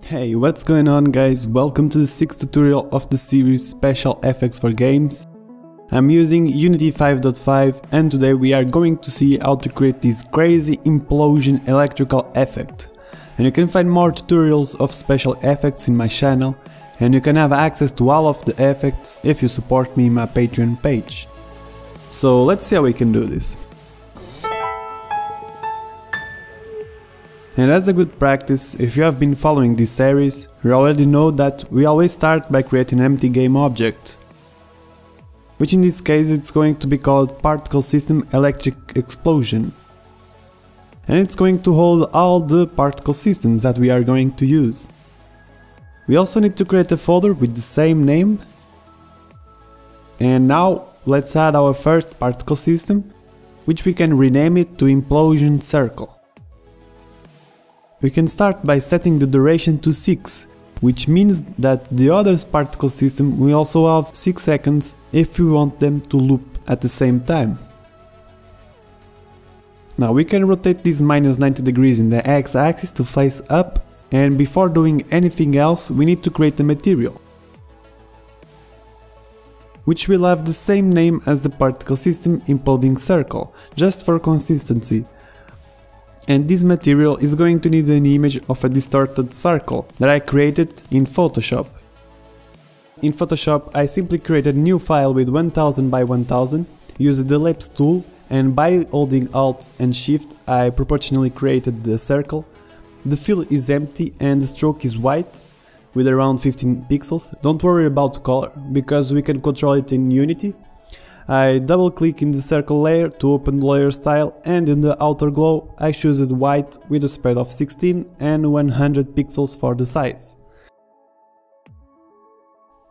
Hey, what's going on guys? Welcome to the 6th tutorial of the series Special Effects for Games. I'm using Unity 5.5 and today we are going to see how to create this crazy implosion electrical effect. And you can find more tutorials of special effects in my channel, and you can have access to all of the effects if you support me in my Patreon page. So let's see how we can do this. And as a good practice, if you have been following this series, you already know that we always start by creating an empty game object, which in this case it's going to be called Particle System Electric Explosion. And it's going to hold all the particle systems that we are going to use. We also need to create a folder with the same name. And now let's add our first particle system, which we can rename it to Implosion Circle. We can start by setting the duration to 6, which means that the other particle system will also have 6 seconds if we want them to loop at the same time. Now we can rotate this minus 90 degrees in the x-axis to face up, and before doing anything else we need to create a material, which will have the same name as the particle system Imploding Circle, just for consistency. And this material is going to need an image of a distorted circle that I created in Photoshop. In Photoshop I simply created a new file with 1000 by 1000, used the ellipse tool, and by holding Alt and Shift I proportionally created the circle. The fill is empty and the stroke is white with around 15 pixels. Don't worry about color because we can control it in Unity. I double click in the circle layer to open the layer style, and in the outer glow I choose white with a spread of 16 and 100 pixels for the size.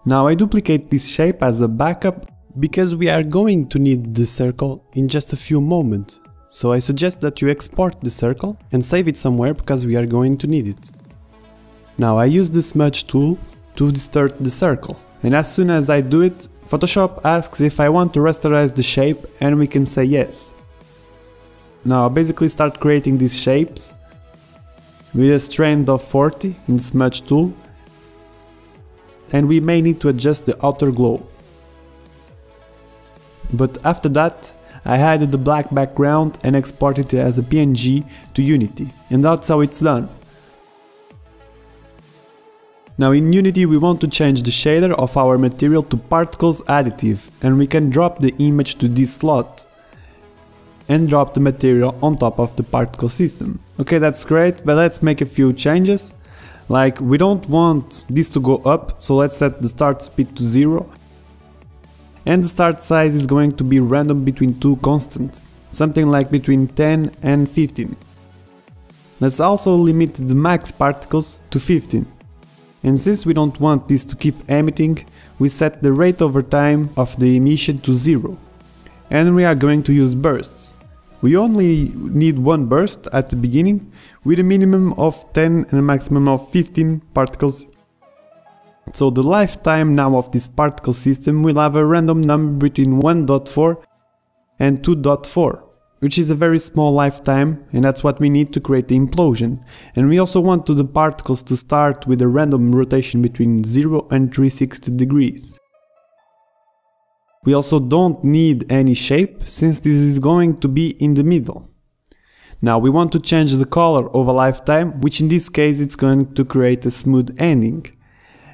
Now I duplicate this shape as a backup because we are going to need the circle in just a few moments. So I suggest that you export the circle and save it somewhere because we are going to need it. Now I use the smudge tool to distort the circle, and as soon as I do it, Photoshop asks if I want to rasterize the shape, and we can say yes. Now I basically start creating these shapes with a strand of 40 in the smudge tool, and we may need to adjust the outer glow. But after that I added the black background and exported it as a PNG to Unity, and that's how it's done. Now in Unity we want to change the shader of our material to particles additive, and we can drop the image to this slot and drop the material on top of the particle system. Okay, that's great, but let's make a few changes. Like, we don't want this to go up, so let's set the start speed to 0. And the start size is going to be random between two constants, something like between 10 and 15. Let's also limit the max particles to 15. And since we don't want this to keep emitting, we set the rate over time of the emission to 0. And we are going to use bursts. We only need one burst at the beginning, with a minimum of 10 and a maximum of 15 particles. So the lifetime now of this particle system will have a random number between 1.4 and 2.4. which is a very small lifetime, and that's what we need to create the implosion. And we also want the particles to start with a random rotation between 0 and 360 degrees. We also don't need any shape, since this is going to be in the middle. Now we want to change the color of a lifetime, which in this case it's going to create a smooth ending.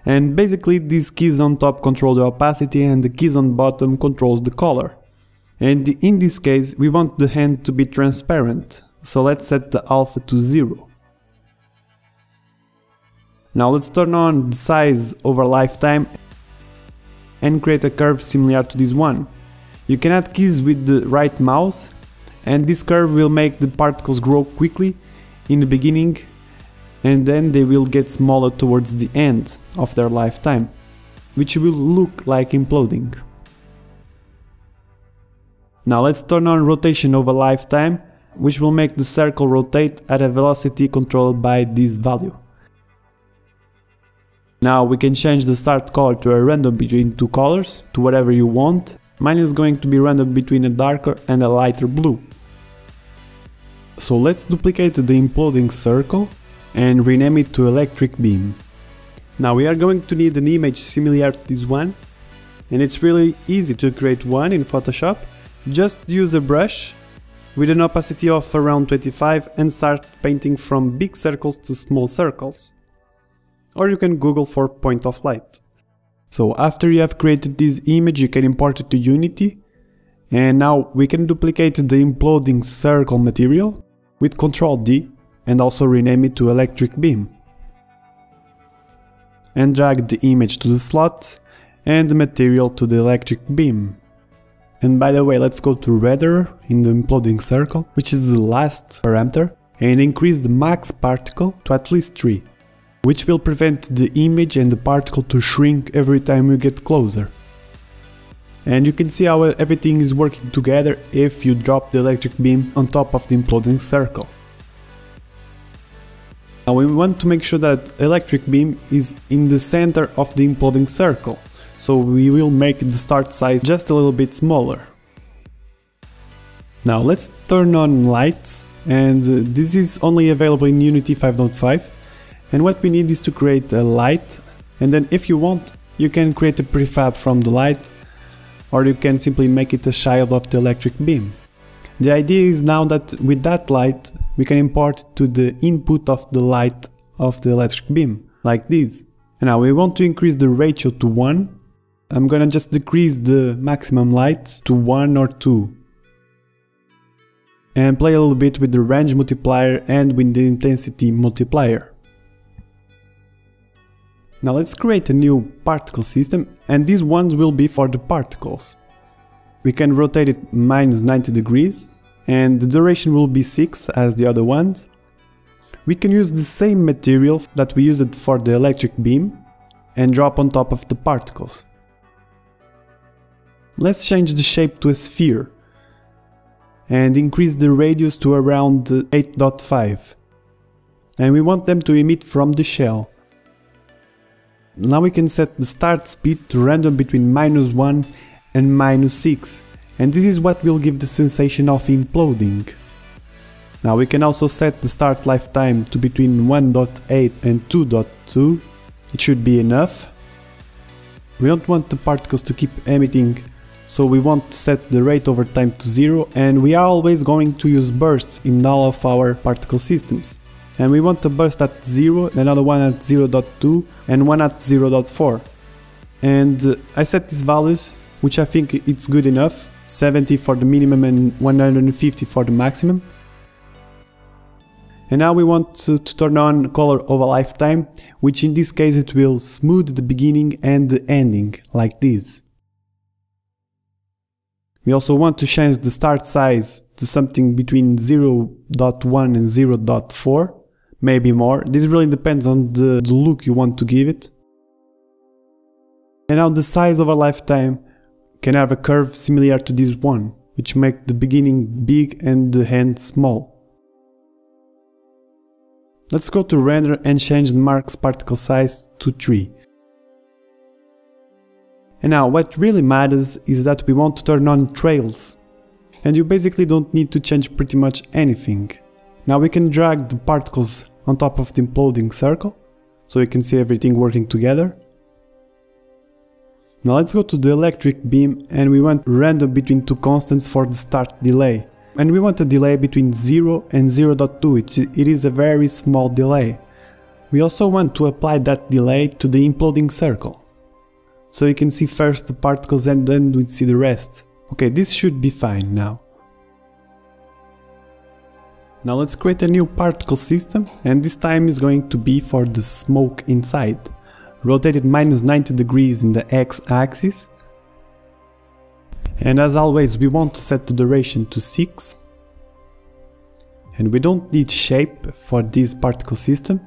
And basically these keys on top control the opacity and the keys on bottom controls the color. And in this case we want the hand to be transparent, so let's set the alpha to 0. Now let's turn on the size over lifetime and create a curve similar to this one. You can add keys with the right mouse, and this curve will make the particles grow quickly in the beginning, and then they will get smaller towards the end of their lifetime, which will look like imploding. Now let's turn on rotation over lifetime, which will make the circle rotate at a velocity controlled by this value. Now we can change the start color to a random between two colors, to whatever you want. Mine is going to be random between a darker and a lighter blue. So let's duplicate the imploding circle and rename it to electric beam. Now we are going to need an image similar to this one, and it's really easy to create one in Photoshop. Just use a brush with an opacity of around 25 and start painting from big circles to small circles. Or you can Google for point of light. So after you have created this image, you can import it to Unity, and now we can duplicate the imploding circle material with Ctrl D and also rename it to electric beam. And drag the image to the slot and the material to the electric beam. And by the way, let's go to Render in the imploding circle, which is the last parameter, and increase the max particle to at least 3, which will prevent the image and the particle to shrink every time you get closer. And you can see how everything is working together if you drop the electric beam on top of the imploding circle. Now we want to make sure that electric beam is in the center of the imploding circle, so we will make the start size just a little bit smaller. Now let's turn on lights, and this is only available in Unity 5.5, and what we need is to create a light, and then if you want you can create a prefab from the light, or you can simply make it a child of the electric beam. The idea is now that with that light we can import to the input of the light of the electric beam, like this. And now we want to increase the ratio to 1. I'm gonna just decrease the maximum lights to 1 or 2. And play a little bit with the range multiplier and with the intensity multiplier. Now let's create a new particle system, and these ones will be for the particles. We can rotate it minus 90 degrees, and the duration will be 6 as the other ones. We can use the same material that we used for the electric beam and drop on top of the particles. Let's change the shape to a sphere and increase the radius to around 8.5. And we want them to emit from the shell. Now we can set the start speed to random between -1 and -6, and this is what will give the sensation of imploding. Now we can also set the start lifetime to between 1.8 and 2.2, it should be enough. We don't want the particles to keep emitting, so we want to set the rate over time to 0, and we are always going to use bursts in all of our particle systems. And we want a burst at 0, another one at 0.2 and one at 0.4. And I set these values, which I think it's good enough, 70 for the minimum and 150 for the maximum. And now we want to turn on color over lifetime, which in this case it will smooth the beginning and the ending, like this. We also want to change the start size to something between 0.1 and 0.4, maybe more. This really depends on the look you want to give it. And now the size over lifetime can have a curve similar to this one, which makes the beginning big and the end small. Let's go to render and change the max particle size to 3. And now what really matters is that we want to turn on trails. And you basically don't need to change pretty much anything. Now we can drag the particles on top of the imploding circle, so you can see everything working together. Now let's go to the electric beam, and we want random between two constants for the start delay. And we want a delay between 0 and 0.2, it is a very small delay. We also want to apply that delay to the imploding circle. So you can see first the particles and then we see the rest. Okay, this should be fine now. Now let's create a new particle system, and this time is going to be for the smoke inside. Rotate it -90 degrees in the x-axis. And as always, we want to set the duration to 6. And we don't need shape for this particle system.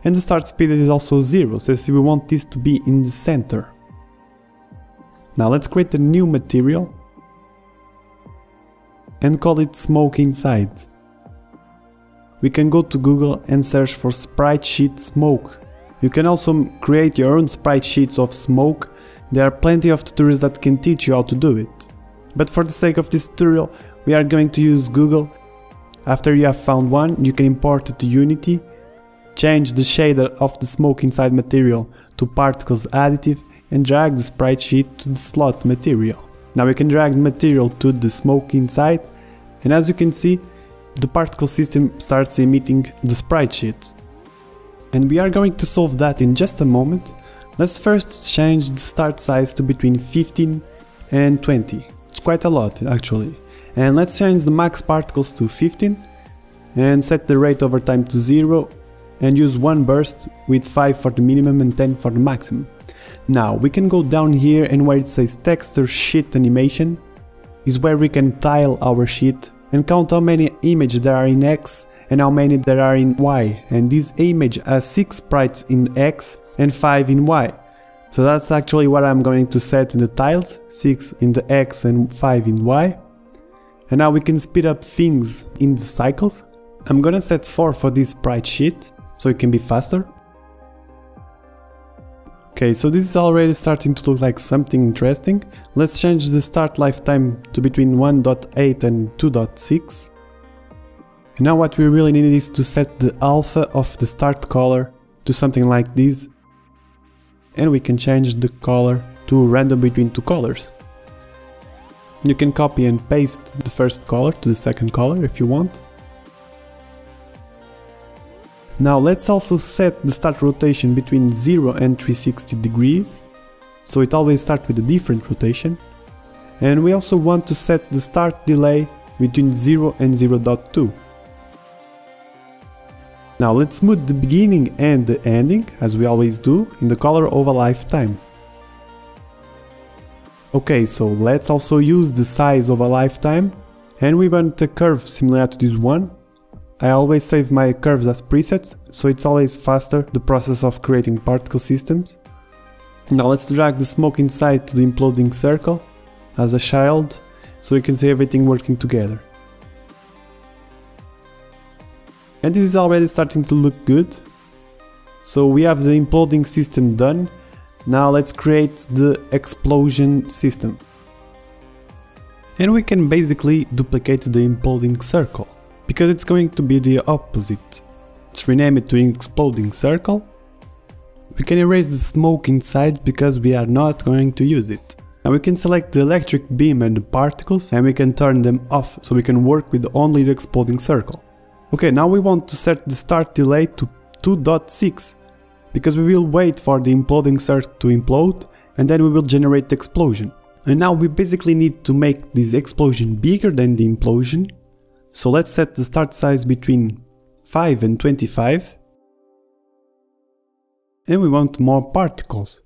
And the start speed is also 0, so we want this to be in the center. Now let's create a new material and call it smoke inside. We can go to Google and search for sprite sheet smoke. You can also create your own sprite sheets of smoke. There are plenty of tutorials that can teach you how to do it. But for the sake of this tutorial, we are going to use Google, After you have found one, you can import it to Unity, change the shader of the smoke inside material to particles additive, and drag the sprite sheet to the slot material. Now we can drag the material to the smoke inside, and as you can see, the particle system starts emitting the sprite sheet. And we are going to solve that in just a moment. Let's first change the start size to between 15 and 20. It's quite a lot actually. And let's change the max particles to 15 and set the rate over time to 0 and use one burst with 5 for the minimum and 10 for the maximum. Now we can go down here, and where it says texture sheet animation is where we can tile our sheet and count how many images there are in X and how many there are in Y. And this image has 6 sprites in X and 5 in Y. So that's actually what I'm going to set in the tiles, 6 in the X and 5 in Y. And now we can speed up things in the cycles. I'm gonna set 4 for this sprite sheet, so it can be faster. Okay, so this is already starting to look like something interesting. Let's change the start lifetime to between 1.8 and 2.6. And now what we really need is to set the alpha of the start color to something like this. And we can change the color to random between 2 colors. You can copy and paste the first color to the second color if you want. Now let's also set the start rotation between 0 and 360 degrees, so it always starts with a different rotation. And we also want to set the start delay between 0 and 0.2. Now let's smooth the beginning and the ending, as we always do, in the color of a lifetime. Okay, so let's also use the size of a lifetime, and we want a curve similar to this one. I always save my curves as presets, so it's always faster, the process of creating particle systems. Now let's drag the smoke inside to the imploding circle as a child, so we can see everything working together. And this is already starting to look good. So we have the imploding system done. Now let's create the explosion system. And we can basically duplicate the imploding circle, because it's going to be the opposite. Let's rename it to exploding circle. We can erase the smoke inside because we are not going to use it. Now we can select the electric beam and the particles, and we can turn them off so we can work with only the exploding circle. Okay, now we want to set the start delay to 2.6, because we will wait for the imploding circle to implode and then we will generate the explosion. And now we basically need to make this explosion bigger than the implosion. So let's set the start size between 5 and 25. And we want more particles.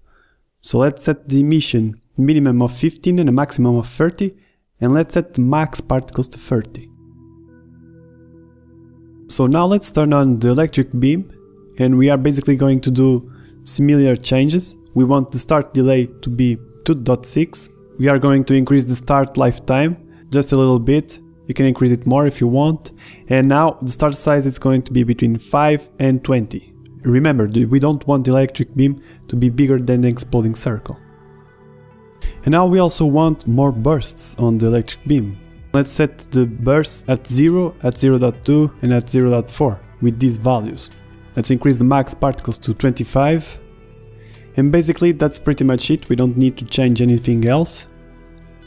So let's set the emission minimum of 15 and a maximum of 30. And let's set the max particles to 30. So now let's turn on the electric beam. And we are basically going to do similar changes. We want the start delay to be 2.6. We are going to increase the start lifetime just a little bit. You can increase it more if you want. And now the start size is going to be between 5 and 20. Remember, we don't want the electric beam to be bigger than the exploding circle. And now we also want more bursts on the electric beam. Let's set the bursts at 0, at 0.2 and at 0.4 with these values. Let's increase the max particles to 25. And basically that's pretty much it. We don't need to change anything else.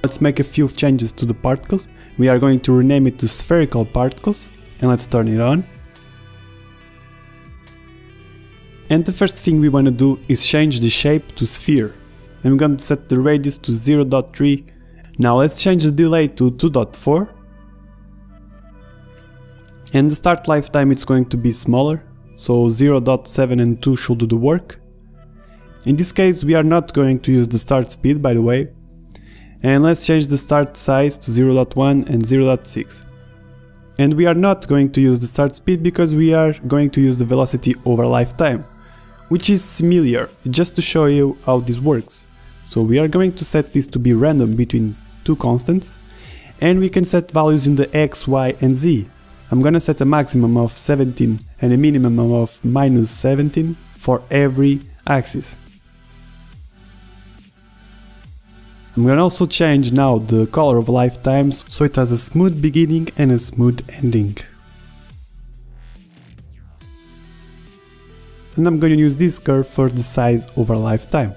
Let's make a few changes to the particles. We are going to rename it to spherical particles, and let's turn it on. And the first thing we want to do is change the shape to sphere. I'm going to set the radius to 0.3. Now let's change the delay to 2.4. And the start lifetime is going to be smaller, so 0.7 and 2 should do the work. In this case we are not going to use the start speed, by the way. And let's change the start size to 0.1 and 0.6. And we are not going to use the start speed because we are going to use the velocity over lifetime, which is similar, just to show you how this works. So we are going to set this to be random between two constants, and we can set values in the x, y and z. I'm gonna set a maximum of 17 and a minimum of minus 17 for every axis. I'm gonna also change now the color of lifetimes so it has a smooth beginning and a smooth ending. and I'm going to use this curve for the size over lifetime.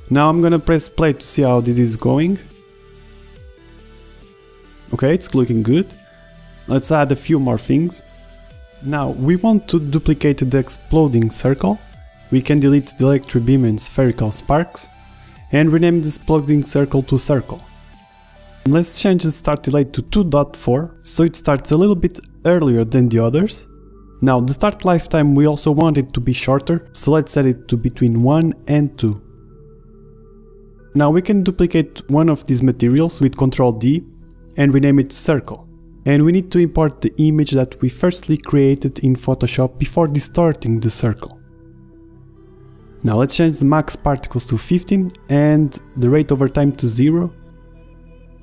Now I'm gonna press play to see how this is going. Okay, it's looking good. Let's add a few more things. Now we want to duplicate the exploding circle. We can delete the electric beam and spherical sparks and rename this exploding circle to circle. And let's change the start delay to 2.4 so it starts a little bit earlier than the others. Now the start lifetime we also want it to be shorter, so let's set it to between 1 and 2. Now we can duplicate one of these materials with Ctrl D and rename it to circle. And we need to import the image that we firstly created in Photoshop before distorting the circle. Now let's change the max particles to 15 and the rate over time to 0.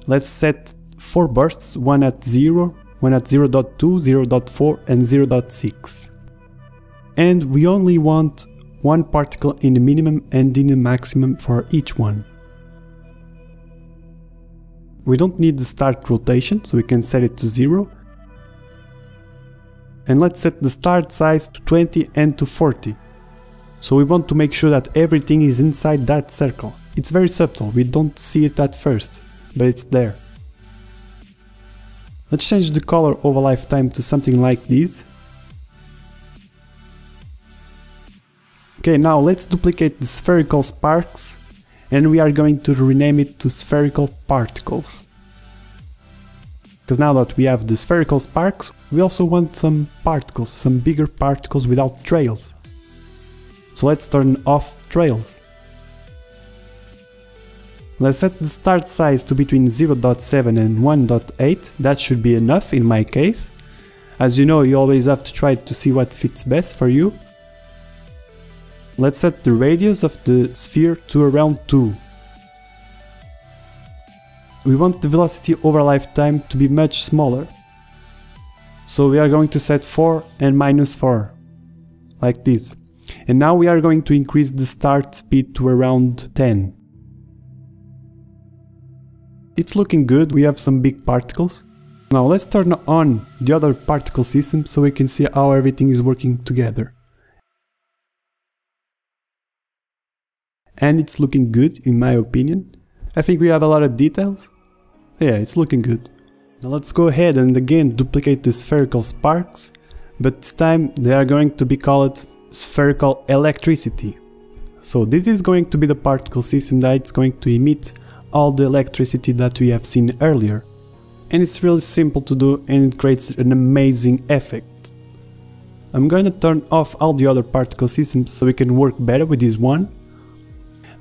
Let's set 4 bursts, one at 0, one at 0.2, 0.4 and 0.6. And we only want one particle in the minimum and in the maximum for each one. We don't need the start rotation, so we can set it to 0. And let's set the start size to 20 and to 40. So we want to make sure that everything is inside that circle. It's very subtle, we don't see it at first, but it's there. Let's change the color over lifetime to something like this. Okay, now let's duplicate the spherical sparks and we are going to rename it to spherical particles. Because now that we have the spherical sparks, we also want some particles, some bigger particles without trails. So let's turn off trails. Let's set the start size to between 0.7 and 1.8, that should be enough in my case. As you know, you always have to try to see what fits best for you. Let's set the radius of the sphere to around 2. We want the velocity over lifetime to be much smaller. So we are going to set 4 and -4, like this. And now we are going to increase the start speed to around 10. It's looking good, we have some big particles. Now let's turn on the other particle system so we can see how everything is working together. And it's looking good in my opinion. I think we have a lot of details. Yeah, it's looking good. Now let's go ahead and again duplicate the spherical sparks, but this time they are going to be called spherical electricity. So this is going to be the particle system that is going to emit all the electricity that we have seen earlier. And it's really simple to do and it creates an amazing effect. I'm going to turn off all the other particle systems so we can work better with this one.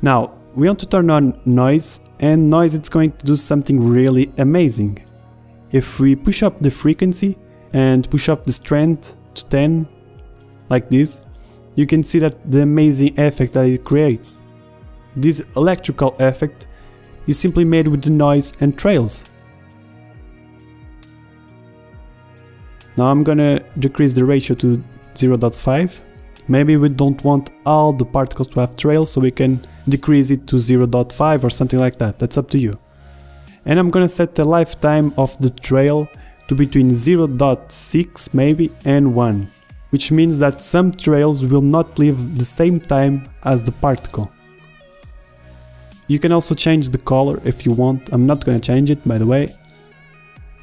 Now, we want to turn on noise, and noise it's going to do something really amazing. If we push up the frequency and push up the strength to 10, like this, you can see that the amazing effect that it creates. This electrical effect is simply made with the noise and trails. Now I'm gonna decrease the ratio to 0.5. Maybe we don't want all the particles to have trails, so we can decrease it to 0.5 or something like that, that's up to you. And I'm gonna set the lifetime of the trail to between 0.6 maybe and 1, which means that some trails will not live the same time as the particle. You can also change the color if you want, I'm not gonna change it by the way.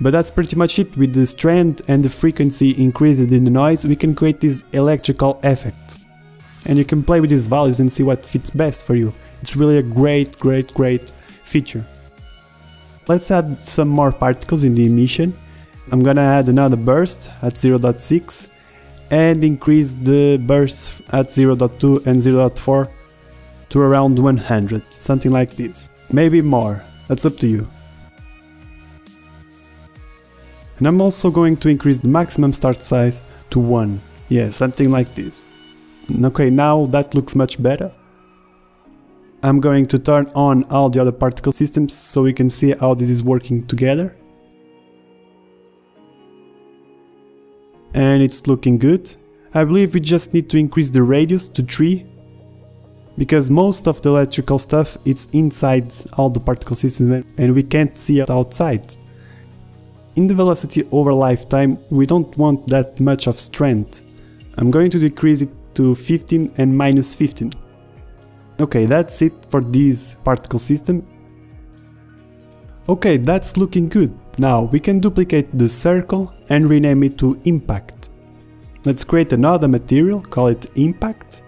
But that's pretty much it. With the strength and the frequency increased in the noise, we can create this electrical effect. And you can play with these values and see what fits best for you. It's really a great feature. Let's add some more particles in the emission. I'm gonna add another burst at 0.6 and increase the bursts at 0.2 and 0.4 to around 100, something like this. Maybe more, that's up to you. And I'm also going to increase the maximum start size to 1. Yeah, something like this. Okay, now that looks much better. I'm going to turn on all the other particle systems so we can see how this is working together. And it's looking good. I believe we just need to increase the radius to 3. Because most of the electrical stuff it's inside all the particle systems and we can't see it outside. in the velocity over lifetime we don't want that much of strength. I'm going to decrease it to 15 and minus 15. Okay, that's it for this particle system. Okay, that's looking good. Now we can duplicate the circle and rename it to impact. Let's create another material, call it impact.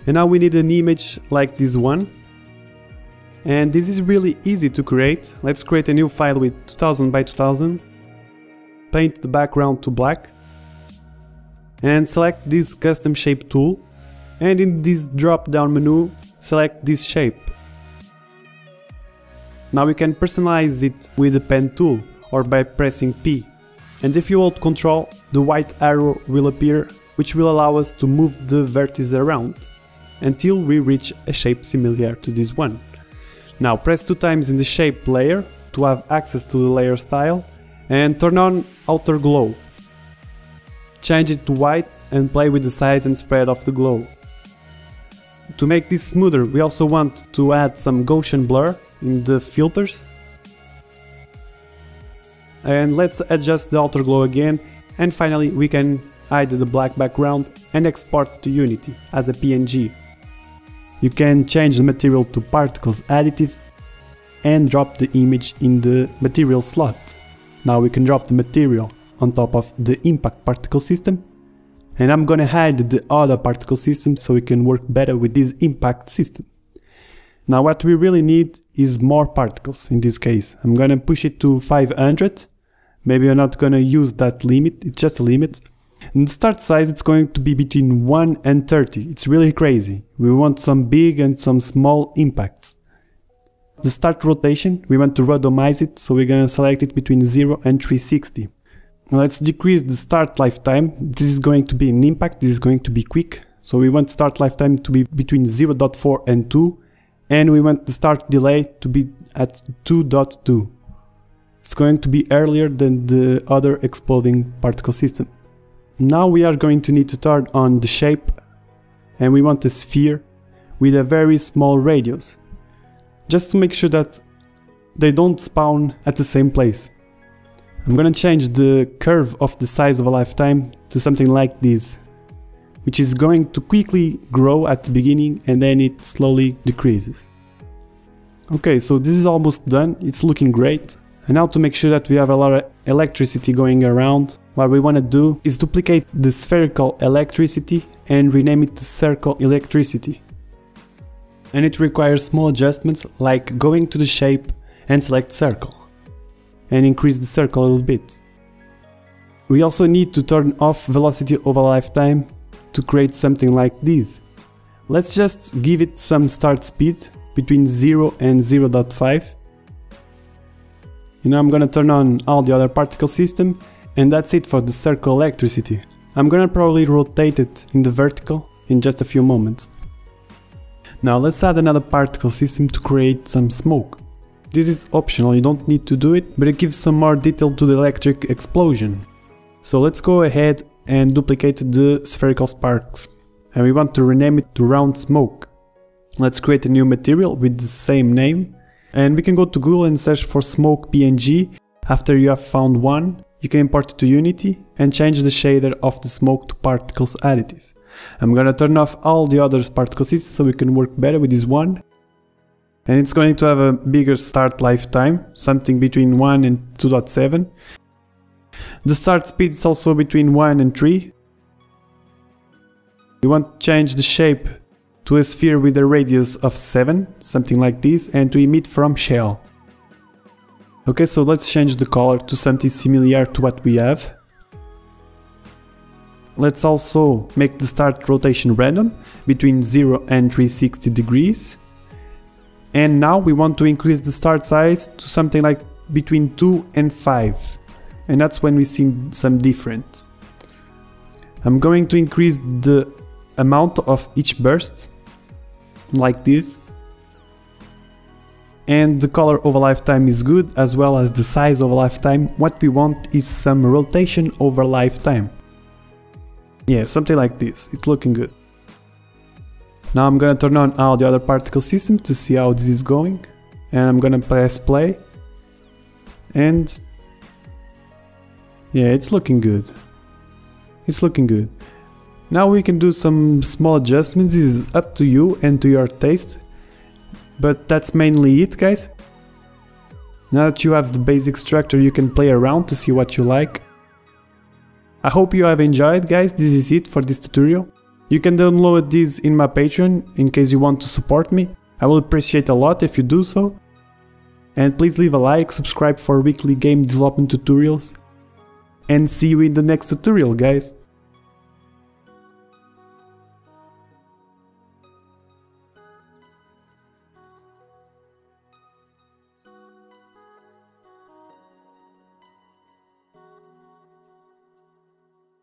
And now we need an image like this one. And this is really easy to create. Let's create a new file with 2000 by 2000. Paint the background to black. And select this custom shape tool. And in this drop down menu, select this shape. Now we can personalize it with the pen tool or by pressing P. And if you hold Ctrl, the white arrow will appear, which will allow us to move the vertices around until we reach a shape similar to this one. Now press 2 times in the shape layer to have access to the layer style and turn on outer glow. Change it to white and play with the size and spread of the glow. To make this smoother, we also want to add some Gaussian blur in the filters. And let's adjust the outer glow again, and finally we can hide the black background and export to Unity as a PNG. You can change the material to particles additive and drop the image in the material slot. Now we can drop the material on top of the impact particle system, and I'm gonna hide the other particle system so we can work better with this impact system. Now what we really need is more particles. In this case I'm gonna push it to 500. Maybe I'm not gonna use that limit, it's just a limit. And the start size, it's going to be between 1 and 30. It's really crazy. We want some big and some small impacts. The start rotation, we want to randomize it, so we're gonna select it between 0 and 360. Now let's decrease the start lifetime. This is going to be an impact, this is going to be quick. So we want start lifetime to be between 0.4 and 2. And we want the start delay to be at 2.2. It's going to be earlier than the other exploding particle system. Now we are going to need to turn on the shape, and we want a sphere with a very small radius, just to make sure that they don't spawn at the same place. I'm gonna change the curve of the size of a lifetime to something like this, which is going to quickly grow at the beginning and then it slowly decreases. Okay, so this is almost done, it's looking great. And now to make sure that we have a lot of electricity going around, what we want to do is duplicate the spherical electricity and rename it to circle electricity. And it requires small adjustments like going to the shape and select circle and increase the circle a little bit. We also need to turn off velocity over lifetime to create something like this. Let's just give it some start speed between 0 and 0.5. Now I'm gonna turn on all the other particle system, and that's it for the circle electricity. I'm gonna probably rotate it in the vertical in just a few moments. Now let's add another particle system to create some smoke. This is optional, you don't need to do it, but it gives some more detail to the electric explosion. So let's go ahead and duplicate the spherical sparks. And we want to rename it to round smoke. Let's create a new material with the same name. And we can go to Google and search for smoke PNG. After you have found one, you can import it to Unity and change the shader of the smoke to particles additive. I'm gonna turn off all the other particle systems so we can work better with this one. And it's going to have a bigger start lifetime, something between 1 and 2.7. The start speed is also between 1 and 3. We want to change the shape to a sphere with a radius of 7, something like this, and to emit from shell. Okay, so let's change the color to something similar to what we have. Let's also make the start rotation random between 0 and 360 degrees. And now we want to increase the start size to something like between 2 and 5. And that's when we see some difference. I'm going to increase the amount of each burst, like this. And the color over lifetime is good, as well as the size over lifetime. What we want is some rotation over lifetime. Yeah, something like this, it's looking good. Now I'm gonna turn on all the other particle systems to see how this is going. And I'm gonna press play. And yeah, it's looking good. It's looking good. Now we can do some small adjustments. This is up to you and to your taste. But that's mainly it, guys. Now that you have the basic structure, you can play around to see what you like. I hope you have enjoyed, guys. This is it for this tutorial. You can download this in my Patreon in case you want to support me. I will appreciate a lot if you do so. And please leave a like, subscribe for weekly game development tutorials. And see you in the next tutorial, guys.